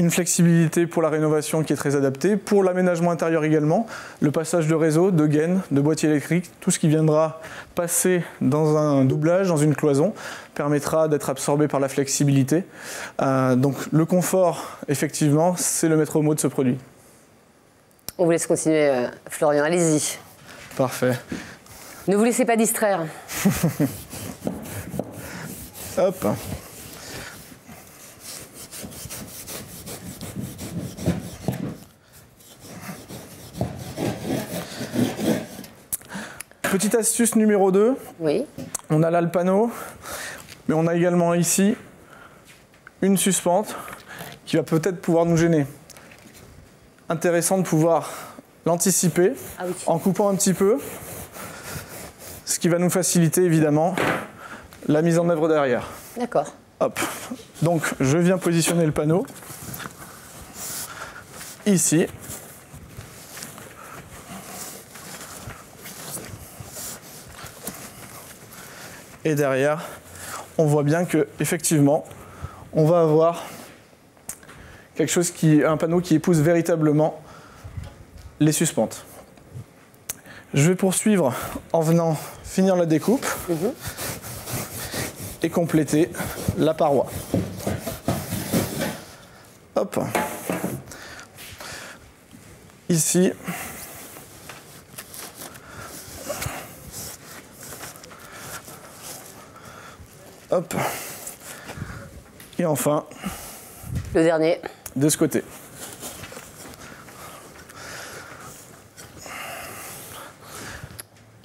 une flexibilité pour la rénovation qui est très adaptée, pour l'aménagement intérieur également, le passage de réseau, de gaines, de boîtiers électriques, tout ce qui viendra passer dans un doublage, dans une cloison, permettra d'être absorbé par la flexibilité. Donc le confort, effectivement, c'est le maître mot de ce produit. On vous laisse continuer, Florian, allez-y. Parfait. Ne vous laissez pas distraire. Hop. Petite astuce numéro 2. Oui. On a là le panneau, mais on a également ici une suspente qui va peut-être pouvoir nous gêner. Intéressant de pouvoir l'anticiper en coupant un petit peu, ce qui va nous faciliter évidemment la mise en œuvre derrière. D'accord. Hop. Donc je viens positionner le panneau ici. Et derrière, on voit bien que effectivement, on va avoir quelque chose un panneau qui épouse véritablement les suspentes. Je vais poursuivre en venant finir la découpe et compléter la paroi. Hop. Ici. Hop. Et enfin, le dernier. De ce côté.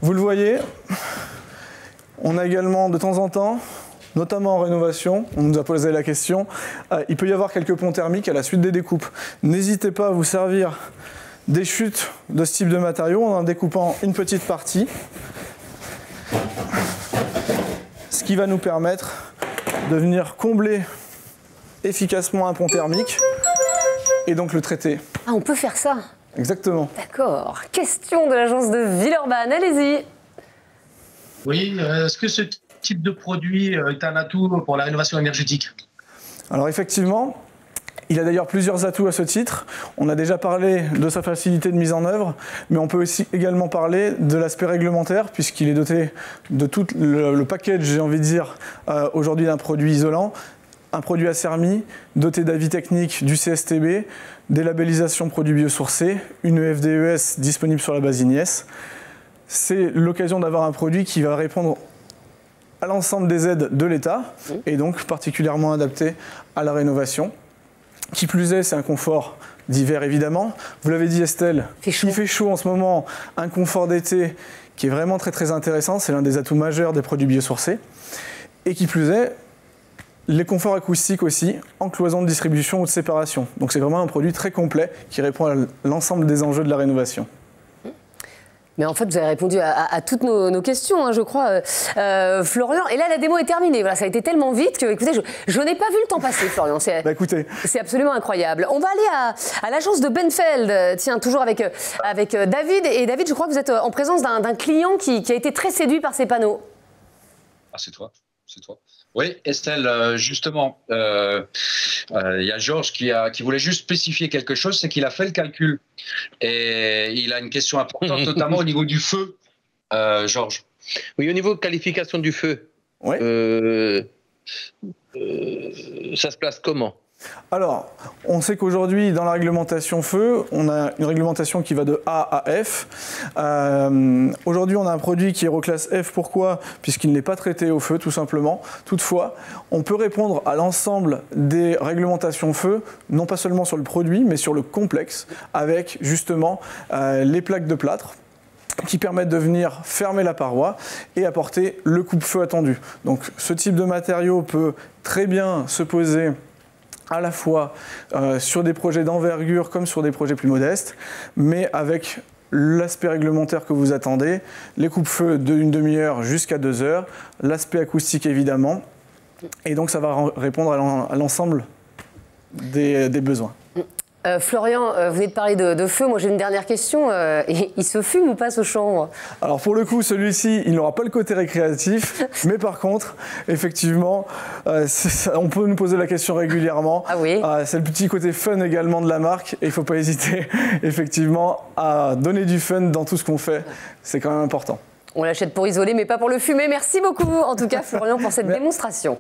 Vous le voyez, on a également de temps en temps, notamment en rénovation, on nous a posé la question, il peut y avoir quelques ponts thermiques à la suite des découpes. N'hésitez pas à vous servir des chutes de ce type de matériaux en découpant une petite partie, ce qui va nous permettre de venir combler efficacement un pont thermique et donc le traiter. Ah, on peut faire ça? Exactement. D'accord. Question de l'agence de Villeurbanne, allez-y. Oui, est-ce que ce type de produit est un atout pour la rénovation énergétique? Alors effectivement, il a d'ailleurs plusieurs atouts à ce titre. On a déjà parlé de sa facilité de mise en œuvre, mais on peut aussi également parler de l'aspect réglementaire, puisqu'il est doté de tout le package, j'ai envie de dire, aujourd'hui d'un produit isolant, un produit ACERMI, doté d'avis techniques du CSTB, des labellisations produits biosourcés, une FDES disponible sur la base INIES. C'est l'occasion d'avoir un produit qui va répondre à l'ensemble des aides de l'État, et donc particulièrement adapté à la rénovation. Qui plus est, c'est un confort d'hiver évidemment. Vous l'avez dit Estelle, il fait chaud en ce moment, un confort d'été qui est vraiment très très intéressant, c'est l'un des atouts majeurs des produits biosourcés. Et qui plus est, les conforts acoustiques aussi, en cloison de distribution ou de séparation. Donc c'est vraiment un produit très complet qui répond à l'ensemble des enjeux de la rénovation. Mais en fait, vous avez répondu à toutes nos questions, hein, je crois, Florian. Et là, la démo est terminée. Voilà, ça a été tellement vite que, écoutez, je n'ai pas vu le temps passer, Florian. C'est absolument incroyable. On va aller à l'agence de Benfeld. Tiens, toujours avec David. Et David, je crois que vous êtes en présence d'un client qui a été très séduit par ces panneaux. Ah, c'est toi. C'est toi. Oui, Estelle, justement, il y a Georges qui voulait juste spécifier quelque chose, c'est qu'il a fait le calcul. Et il a une question importante, notamment au niveau du feu, Georges. Oui, au niveau de qualification du feu, ouais. Ça se place comment? Alors, on sait qu'aujourd'hui, dans la réglementation feu, on a une réglementation qui va de A à F. Aujourd'hui, on a un produit qui est reclasse F. Pourquoi? Puisqu'il n'est pas traité au feu, tout simplement. Toutefois, on peut répondre à l'ensemble des réglementations feu, non pas seulement sur le produit, mais sur le complexe, avec justement les plaques de plâtre qui permettent de venir fermer la paroi et apporter le coupe-feu attendu. Donc, ce type de matériau peut très bien se poser à la fois sur des projets d'envergure comme sur des projets plus modestes, mais avec l'aspect réglementaire que vous attendez, les coupe-feux d'une demi-heure jusqu'à 2 heures, l'aspect acoustique évidemment, et donc ça va répondre à l'ensemble des besoins. Florian, vous venez de parler de feu. Moi, j'ai une dernière question. Il se fume ou pas ce chanvre? Alors pour le coup, celui-ci, il n'aura pas le côté récréatif, mais par contre, effectivement, on peut nous poser la question régulièrement. Ah oui. C'est le petit côté fun également de la marque, et il ne faut pas hésiter, effectivement, à donner du fun dans tout ce qu'on fait. C'est quand même important. On l'achète pour isoler, mais pas pour le fumer. Merci beaucoup, en tout cas, Florian, pour cette démonstration.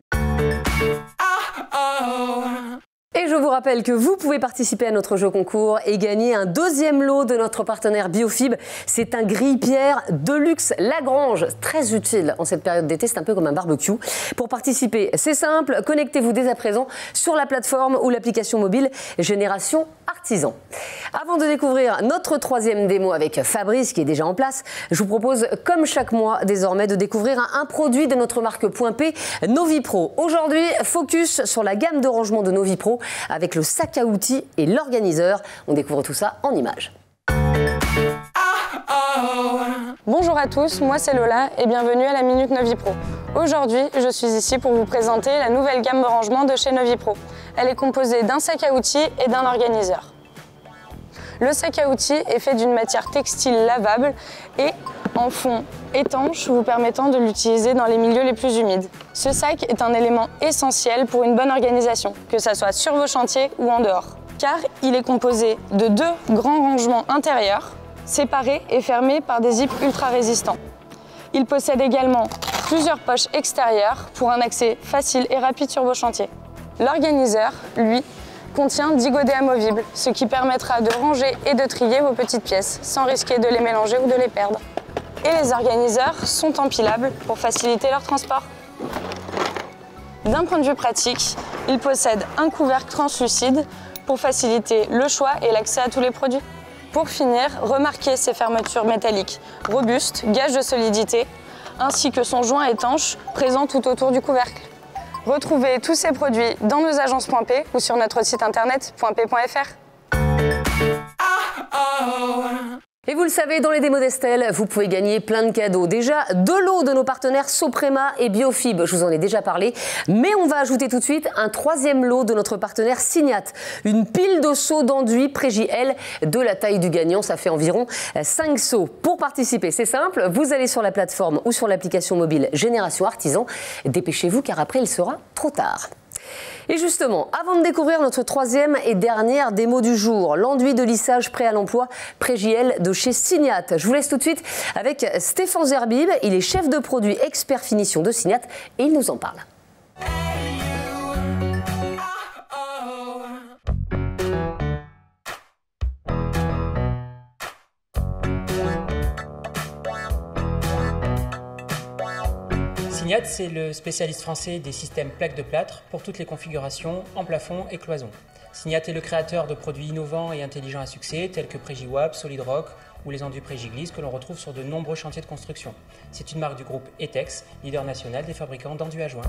Et je vous rappelle que vous pouvez participer à notre jeu concours et gagner un deuxième lot de notre partenaire Biofib. C'est un grille-pierre de luxe Lagrange, très utile en cette période d'été, c'est un peu comme un barbecue. Pour participer, c'est simple, connectez-vous dès à présent sur la plateforme ou l'application mobile Génération Artisan. Avant de découvrir notre troisième démo avec Fabrice qui est déjà en place, je vous propose comme chaque mois désormais de découvrir un produit de notre marque Point P, Novipro. Aujourd'hui, focus sur la gamme de rangement de Novipro avec le sac à outils et l'organiseur. On découvre tout ça en images. Bonjour à tous, moi c'est Lola et bienvenue à la Minute Novipro. Aujourd'hui, je suis ici pour vous présenter la nouvelle gamme de rangement de chez Novipro. Elle est composée d'un sac à outils et d'un organiseur. Le sac à outils est fait d'une matière textile lavable et en fond étanche, vous permettant de l'utiliser dans les milieux les plus humides. Ce sac est un élément essentiel pour une bonne organisation, que ce soit sur vos chantiers ou en dehors. Car il est composé de 2 grands rangements intérieurs, séparés et fermés par des zips ultra résistants. Il possède également plusieurs poches extérieures pour un accès facile et rapide sur vos chantiers. L'organiseur, lui, contient 10 godets amovibles, ce qui permettra de ranger et de trier vos petites pièces sans risquer de les mélanger ou de les perdre. Et les organiseurs sont empilables pour faciliter leur transport. D'un point de vue pratique, il possède un couvercle translucide pour faciliter le choix et l'accès à tous les produits. Pour finir, remarquez ces fermetures métalliques robustes, gage de solidité, ainsi que son joint étanche présent tout autour du couvercle. Retrouvez tous ces produits dans nos agences Point P ou sur notre site internet pointp.fr. Et vous le savez, dans les démos d'Estelle, vous pouvez gagner plein de cadeaux. Déjà, 2 lots de nos partenaires Soprema et Biofib, je vous en ai déjà parlé. Mais on va ajouter tout de suite un 3e lot de notre partenaire Signat. Une pile de seaux d'enduit Pré-JL de la taille du gagnant, ça fait environ 5 seaux. Pour participer, c'est simple, vous allez sur la plateforme ou sur l'application mobile Génération Artisan. Dépêchez-vous car après il sera trop tard. Et justement, avant de découvrir notre 3e et dernière démo du jour, l'enduit de lissage prêt à l'emploi Pré-JL de chez Signat. Je vous laisse tout de suite avec Stéphane Zerbib. Il est chef de produit expert finition de Signat et il nous en parle. Signat, c'est le spécialiste français des systèmes plaques de plâtre pour toutes les configurations en plafond et cloison. Signat est le créateur de produits innovants et intelligents à succès tels que Pré-JWAP, Solidrock ou les enduits Pré-JGlisse que l'on retrouve sur de nombreux chantiers de construction. C'est une marque du groupe Etex, leader national des fabricants d'enduits à joints.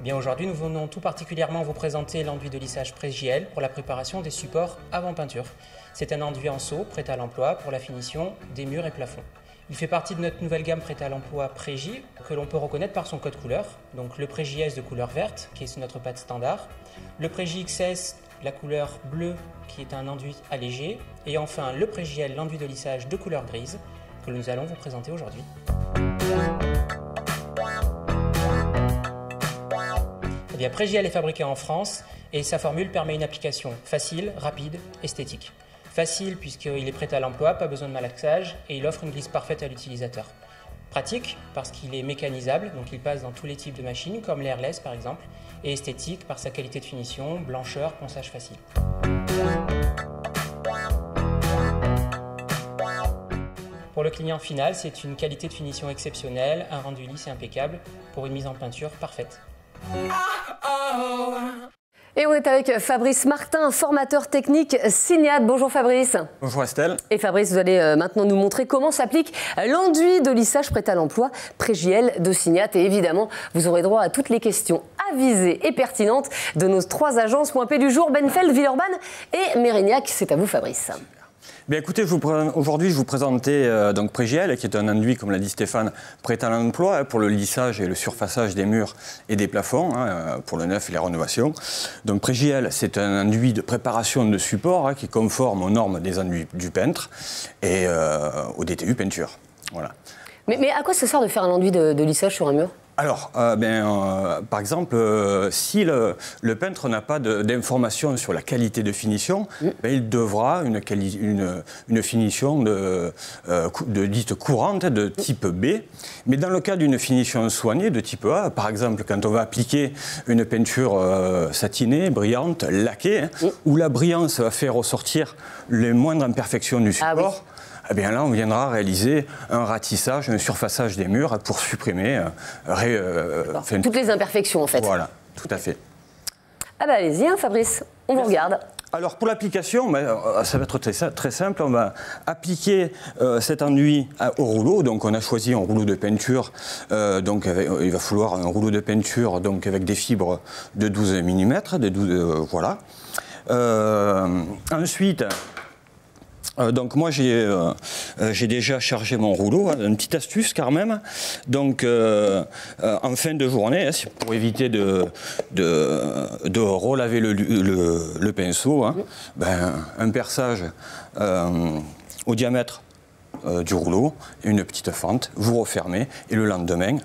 Bien aujourd'hui, nous venons tout particulièrement vous présenter l'enduit de lissage Pré-JL pour la préparation des supports avant peinture. C'est un enduit en seau prêt à l'emploi pour la finition des murs et plafonds. Il fait partie de notre nouvelle gamme prête à l'emploi Pré-J que l'on peut reconnaître par son code couleur. Donc le Pré-JS de couleur verte qui est notre pâte standard, le Pré-J XS la couleur bleue qui est un enduit allégé et enfin le Pré-JL l'enduit de lissage de couleur grise que nous allons vous présenter aujourd'hui. Pré-JL est fabriqué en France et sa formule permet une application facile, rapide, esthétique. Facile puisqu'il est prêt à l'emploi, pas besoin de malaxage et il offre une glisse parfaite à l'utilisateur. Pratique parce qu'il est mécanisable, donc il passe dans tous les types de machines comme l'airless par exemple. Et esthétique par sa qualité de finition, blancheur, ponçage facile. Pour le client final, c'est une qualité de finition exceptionnelle, un rendu lisse et impeccable pour une mise en peinture parfaite. Et on est avec Fabrice Martin, formateur technique Signat. Bonjour Fabrice. Bonjour Estelle. Et Fabrice, vous allez maintenant nous montrer comment s'applique l'enduit de lissage prêt à l'emploi Pré-JL de Signat. Et évidemment, vous aurez droit à toutes les questions avisées et pertinentes de nos 3 agences Point P du jour, Benfeld, Villeurbanne et Mérignac. C'est à vous Fabrice. Bien, écoutez, aujourd'hui, je vous présentais donc Prégel, qui est un enduit, comme l'a dit Stéphane, prêt à l'emploi pour le lissage et le surfaçage des murs et des plafonds, pour le neuf et les rénovations. Donc Prégel, c'est un enduit de préparation de support qui est conforme aux normes des enduits du peintre et au DTU peinture. Voilà. Mais à quoi ça sert de faire un enduit de lissage sur un mur ? Alors, par exemple, si le peintre n'a pas d'informations sur la qualité de finition, il devra une finition dite courante de type B. Mais dans le cas d'une finition soignée de type A, par exemple, quand on va appliquer une peinture satinée, brillante, laquée, où la brillance va faire ressortir les moindres imperfections du support, eh bien là, on viendra réaliser un ratissage, un surfaçage des murs pour supprimer toutes les imperfections, en fait. Voilà, tout à fait. Ah bah allez-y, Fabrice, on vous regarde. Alors pour l'application, ça va être très simple. On va appliquer cet enduit au rouleau. Donc on a choisi un rouleau de peinture. Il va falloir un rouleau de peinture donc avec des fibres de 12 mm. Voilà. Ensuite. Donc moi j'ai déjà chargé mon rouleau, une petite astuce quand même. Donc en fin de journée, pour éviter de relaver le pinceau, un perçage au diamètre du rouleau, une petite fente, vous refermez et le lendemain,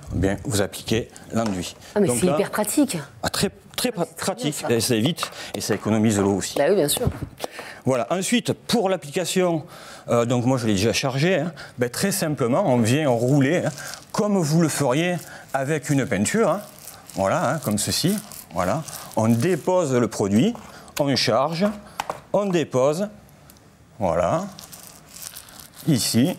vous appliquez l'enduit. Ah mais c'est hyper pratique. Très pratique, ça évite et ça économise l'eau aussi. Bah oui, bien sûr. Voilà. Ensuite, pour l'application, donc moi je l'ai déjà chargé, très simplement, on vient rouler comme vous le feriez avec une peinture, voilà, comme ceci. Voilà. On dépose le produit, on charge, on dépose, voilà, ici,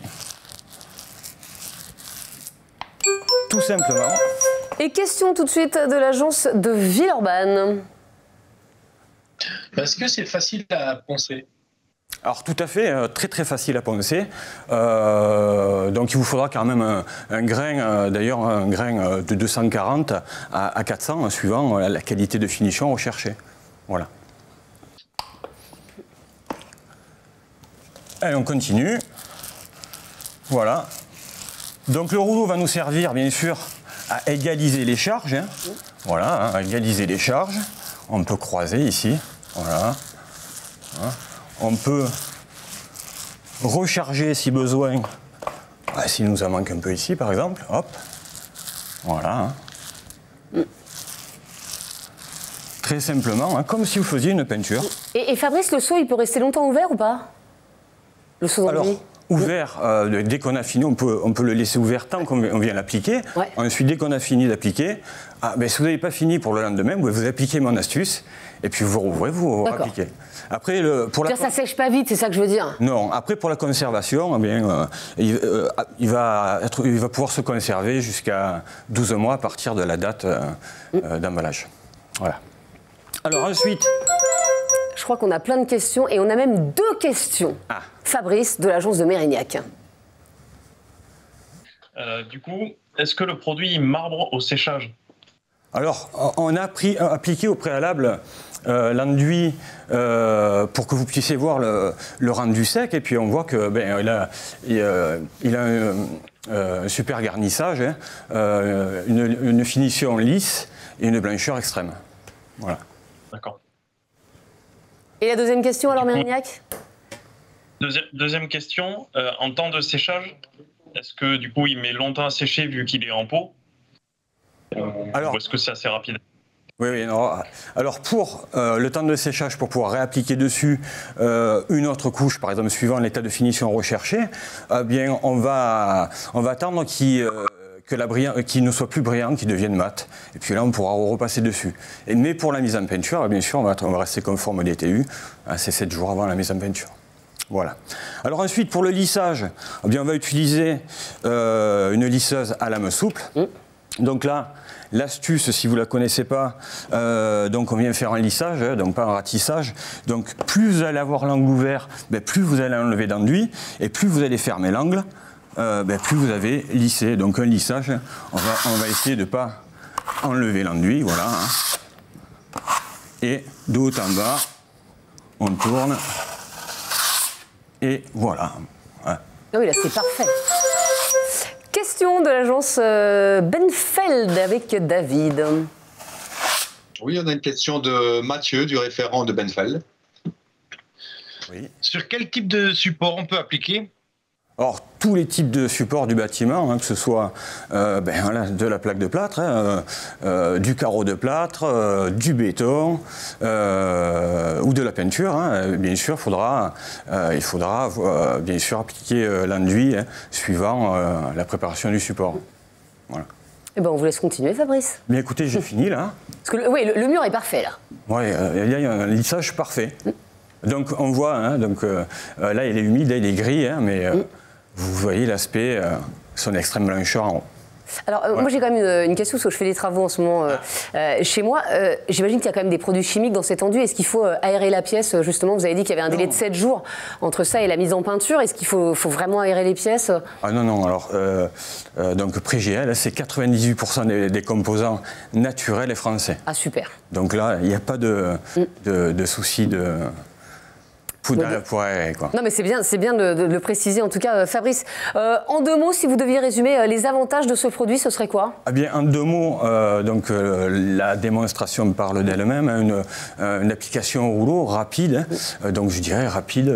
tout simplement. Et question tout de suite de l'agence de Villeurbanne. Est-ce que c'est facile à poncer? Alors tout à fait, très facile à poncer. Donc il vous faudra quand même un grain, d'ailleurs un grain de 240 à 400, suivant la qualité de finition recherchée. Voilà. Allez, on continue. Voilà. Donc le rouleau va nous servir bien sûr à égaliser les charges. Voilà, à égaliser les charges. On peut croiser ici. Voilà. On peut recharger si besoin. S'il nous en manque un peu ici, par exemple. Hop. Voilà. Très simplement, comme si vous faisiez une peinture. Et Fabrice, le seau, il peut rester longtemps ouvert ou pas? Le seau d'enduit? Ouvert, dès qu'on a fini, on peut le laisser ouvert tant qu'on vient l'appliquer. Ouais. Ensuite, dès qu'on a fini d'appliquer, si vous n'avez pas fini pour le lendemain, vous appliquez mon astuce et puis vous rouvrez, vous appliquez. Après, ça sèche pas vite, c'est ça que je veux dire. Non, après pour la conservation, il va pouvoir se conserver jusqu'à 12 mois à partir de la date d'emballage. Voilà. Alors ensuite... Je crois qu'on a plein de questions et on a même 2 questions. Fabrice, de l'agence de Mérignac. Du coup, est-ce que le produit marbre au séchage? Alors, on a appliqué au préalable l'enduit pour que vous puissiez voir le rendu sec, et puis on voit que il a un super garnissage, une finition lisse et une blancheur extrême. Voilà. D'accord. Et la deuxième question alors, Mérignac? Deuxième question, en temps de séchage, est-ce que du coup il met longtemps à sécher vu qu'il est en pot? Alors, ou est-ce que c'est assez rapide? Oui, non. Alors pour le temps de séchage, pour pouvoir réappliquer dessus une autre couche, par exemple suivant l'état de finition recherché, on va attendre qu'il ne soit plus brillant, qu'il devienne mat. Et puis là, on pourra repasser dessus. Mais pour la mise en peinture, bien sûr, on va rester conforme au DTU. C'est 7 jours avant la mise en peinture. Voilà. Alors ensuite, pour le lissage, on va utiliser une lisseuse à lame souple. Donc là, l'astuce, si vous ne la connaissez pas, donc on vient faire un lissage, donc pas un ratissage. Donc plus vous allez avoir l'angle ouvert, plus vous allez enlever d'enduit, et plus vous allez fermer l'angle, plus vous avez lissé. Donc un lissage, on va essayer de ne pas enlever l'enduit, voilà. Et de haut en bas, on tourne. Et voilà. Ouais. Ah oui, là, c'est parfait. Question de l'agence Benfeld avec David. Oui, on a une question de Mathieu, du référent de Benfeld. Oui. Sur quel type de support on peut appliquer? Alors, tous les types de supports du bâtiment, hein, que ce soit de la plaque de plâtre, du carreau de plâtre, du béton ou de la peinture, hein, bien sûr, il faudra bien sûr appliquer l'enduit suivant la préparation du support. Voilà. Eh ben, on vous laisse continuer, Fabrice. Bien écoutez, j'ai fini là. Parce que le mur est parfait là. Oui, il y a un lissage parfait. Donc on voit, hein, là il est humide, là il est gris, hein, mais vous voyez l'aspect, son extrême blancheur en haut. Alors, moi j'ai quand même une question, parce que je fais des travaux en ce moment chez moi. J'imagine qu'il y a quand même des produits chimiques dans cet enduit. Est-ce qu'il faut aérer la pièce, justement? Vous avez dit qu'il y avait un délai de 7 jours entre ça et la mise en peinture. Est-ce qu'il faut vraiment aérer les pièces? Ah non, alors, donc Prégl, c'est 98% des composants naturels et français. Ah, super. Donc là, il n'y a pas de souci de... Quoi. Non mais c'est bien de le préciser en tout cas. Fabrice, en 2 mots, si vous deviez résumer les avantages de ce produit, ce serait quoi? Eh bien, en 2 mots, la démonstration parle d'elle-même, hein, une application au rouleau rapide, donc je dirais rapide,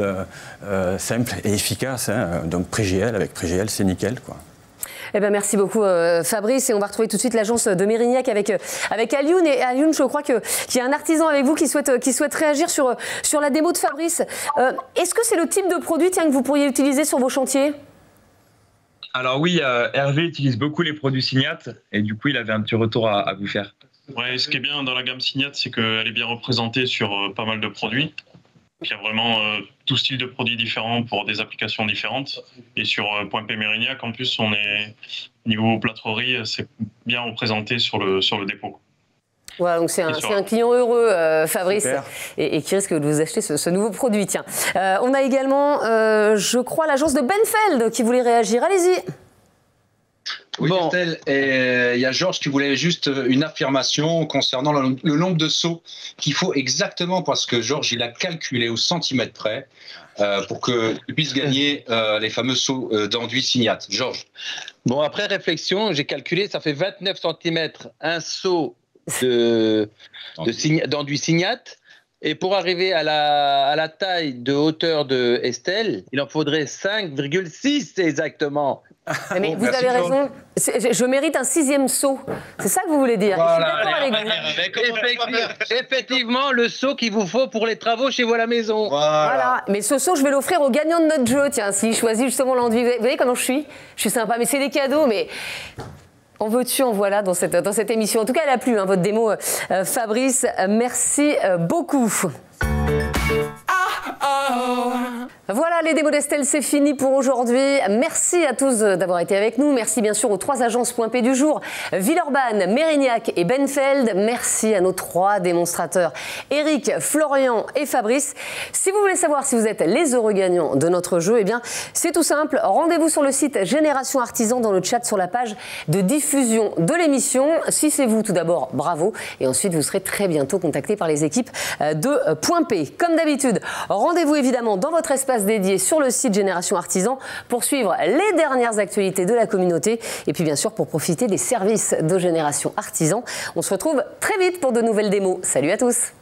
simple et efficace, hein, donc Prégl, avec Prégl c'est nickel quoi. Eh ben, merci beaucoup Fabrice, et on va retrouver tout de suite l'agence de Mérignac avec Alioune. Et Alioune, je crois qu'il y a un artisan avec vous qui souhaite réagir sur la démo de Fabrice. Est-ce que c'est le type de produit que vous pourriez utiliser sur vos chantiers? Alors oui, Hervé utilise beaucoup les produits Signat et du coup il avait un petit retour à vous faire. Ouais, ce qui est bien dans la gamme Signat, c'est qu'elle est bien représentée sur pas mal de produits. Il y a vraiment tout style de produits différents pour des applications différentes. Et sur Point P Mérignac, en plus, on est niveau plâtrerie, c'est bien représenté sur le dépôt. Voilà, donc c'est un client heureux, Fabrice, et qui risque de vous acheter ce nouveau produit. Tiens, on a également, je crois, l'agence de Benfeld qui voulait réagir. Allez-y. Oui, bon. Estelle, et il y a Georges qui voulait juste une affirmation concernant le nombre de seaux qu'il faut exactement, parce que Georges, il a calculé au centimètre près pour qu'il puisse gagner les fameux seaux d'enduit Signat. Georges. Bon, après réflexion, j'ai calculé, ça fait 29 cm un seau d'enduit Signat. Et pour arriver à la taille de hauteur de Estelle, il en faudrait 5,6 exactement. Mais vous avez raison, je mérite un 6e seau. C'est ça que vous voulez dire? Voilà, effectivement, le seau qu'il vous faut pour les travaux chez vous à la maison. Voilà. Mais ce seau, je vais l'offrir aux gagnants de notre jeu. Tiens, s'il choisit justement l'enduit. Vous voyez comment je suis? Je suis sympa, mais c'est des cadeaux, mais... En veux-tu, en voilà dans cette émission. En tout cas, elle a plu, hein, votre démo, Fabrice. Merci beaucoup. Voilà, les démos d'Estelle, c'est fini pour aujourd'hui. Merci à tous d'avoir été avec nous. Merci bien sûr aux 3 agences Point P du jour, Villeurbanne, Mérignac et Benfeld. Merci à nos 3 démonstrateurs, Eric, Florian et Fabrice. Si vous voulez savoir si vous êtes les heureux gagnants de notre jeu, eh bien, c'est tout simple. Rendez-vous sur le site Génération Artisan dans le chat sur la page de diffusion de l'émission. Si c'est vous, tout d'abord, bravo. Et ensuite, vous serez très bientôt contacté par les équipes de Point P. Comme d'habitude, rendez-vous évidemment dans votre espace dédié sur le site Génération Artisan pour suivre les dernières actualités de la communauté et puis bien sûr pour profiter des services de Génération Artisan. On se retrouve très vite pour de nouvelles démos. Salut à tous!